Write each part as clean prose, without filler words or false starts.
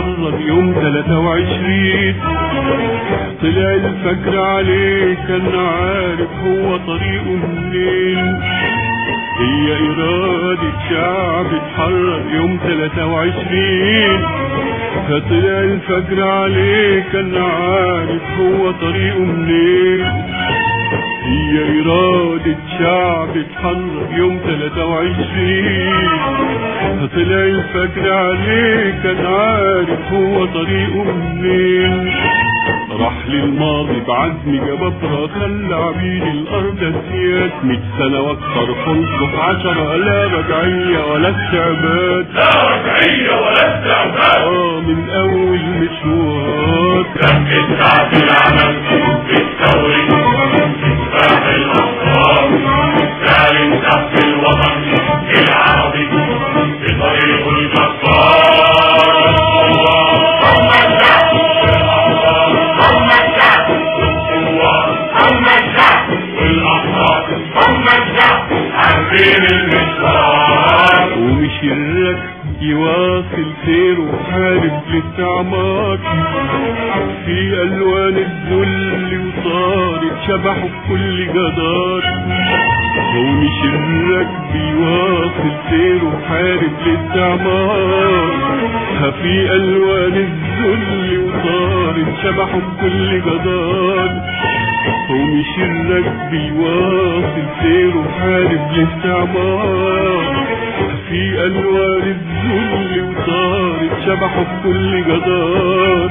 اتحرر يوم 23. طلع الفجر عليه كان عارف هو طريقه منين. هي إرادة شعب اتحرر يوم 23. فطلع الفجر عليه كان عارف هو طريقه منين. هي إرادة شعب اتحرر يوم 23. فطلع الفجر عليه كان عارف هو طريقه منين. راح للماضي بعزم جبابرة خلى عبيد الأرض أسياد. 100 سنة واكثر خلصوا 10 لا رجعية ولا استعباد. لا رجعية ولا استعباد. من أول مشوار دم الشعب العمل بالثوري كفاح الأحرار. سالم تحت الوطن العربي بطريق الجبار. هم الشعب والأحرار. هم الشعب والثوار. هم الشعب والأحرار. هم الشعب عارفين المشوار. ومشي الركب يواصل سيره وحارب الاستعمار في ألوان الذل وصارت شبحه بكل جدار. ومشي الركب يواصل سيره وحارب الاستعمار في ألوان الذل وصارت شبحه بكل جدار. ومشي الركب يواصل سيره وحارب الاستعمار في ألوان الذل وصارت شبحه بكل جدار.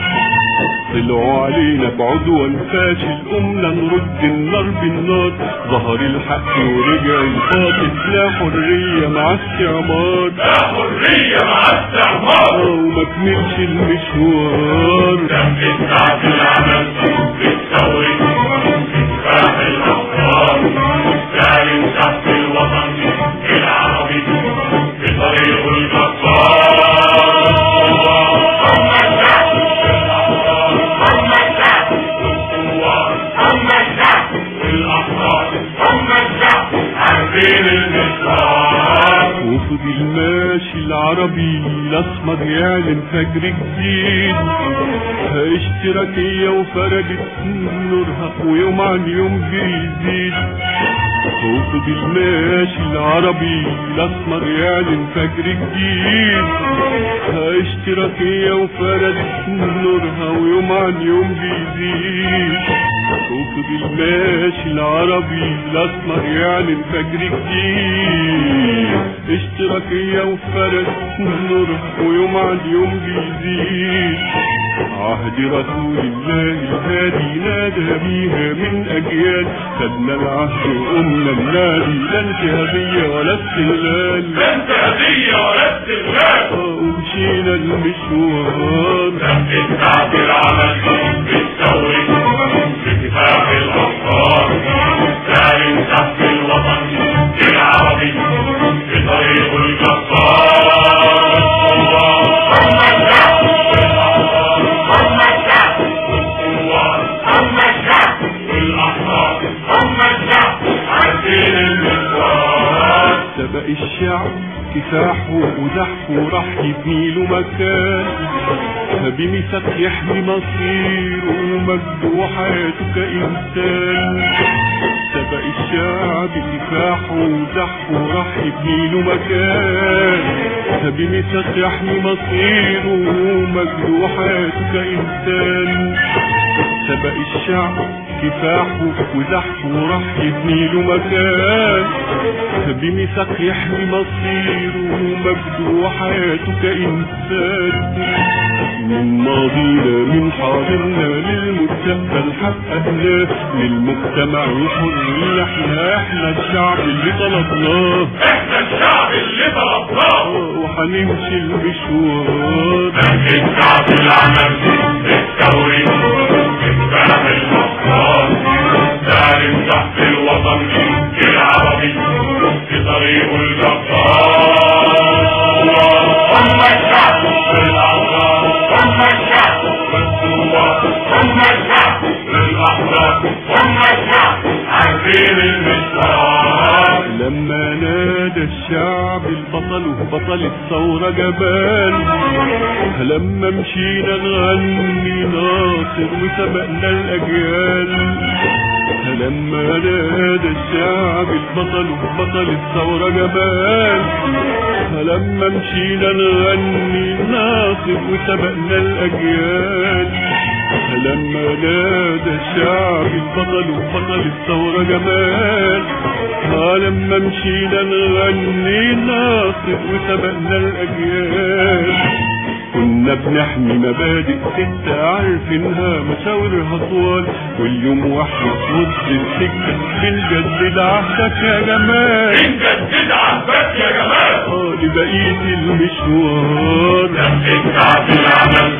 طلعوا علينا بعدوان فاشل قمنا نرد النار بالنار. ظهر الحق ورجع الباطل لا حرية مع استعمار. لا حرية مع استعمار. وما كملش المشوار. دم الشعب العمل بالثوري كفاح الأحرار. سالم تحت الوطن العربي بطريق الجبار. هم الشعب والأحرار. هم الشعب والثوار. هم الشعب والأحرار. هم الشعب عارفين المشوار. وفضل ماشي العربي الأسمر يعلن فجر جديد. اشتراكية وفرجت نورها ويوم عن يوم بيزيد. وفضل ماشي العربي الأسمر يعلن فجر جديد. اشتراكية وفرجت نورها ويوم عن يوم بيزيد. وفضل ماشي العربي الأسمر يعلن فجر جديد. اشتراكية وفرجت نورها ويوم عن يوم بيزيد. عهد رسول الله الهادي نادى بيها من أجيال. خدنا العهد وقمنا ننادي لا انتهازية ولا استغلال. لا انتهازية ولا استغلال. ومشينا المشوار. دم الشعب العمل بالثوري بكفاح الأحرار. سالم تحت الوطن العربي بطريق الجبار. هم الشعب والأحرار. هم الشعب والثوار. هم الشعب والأحرار. هم الشعب عارفين المشوار. سبق الشعب كفاحه وزحفه راح يبني له مكان. بميثاق يحمي مصيره ومجده وحياته كإنسان. سبق الشعب كفاحه وزحفه راح يبني له مكان. بميثاق يحمي مصيره ومجده وحياته كإنسان. سبق الشعب كفاحه وزحفه راح يبني له مكان. بميثاق يحمي مصيره ومجده وحياته كإنسان. من ماضينا من حاضرنا للمستقبل حققناه. للمجتمع الحر احنا الشعب اللي طلبناه. احنا الشعب اللي طلبناه. وحنمشي المشوار. دم الشعب العمل بالثوري كفاح الأحرار. سالم تحت الوطن العربي بطريق الجبار. هم الشعب والأحرار. هم الشعب والثوار. هم الشعب والأحرار. هم الشعب عارفين المشوار. لما نادى الشعب البطل بطل الثورة جبال. لما مشينا نغني ناصر وسبقنا الأجيال. لما نادى الشعب بطل الثورة جبال. لما مشينا نغني ناصر وسبقنا الأجيال. لما نادى الشعب بطل الثورة جمال. لما مشينا نغني ناصر وسبقنا الأجيال. كنا بنحمي مبادئ ستة عارفينها مشاورها طوال. واليوم واحد نص السكة بنجدد عهدك يا جمال. بنجدد عهدك يا جمال. لبقية المشوار نفذ ساعة العمل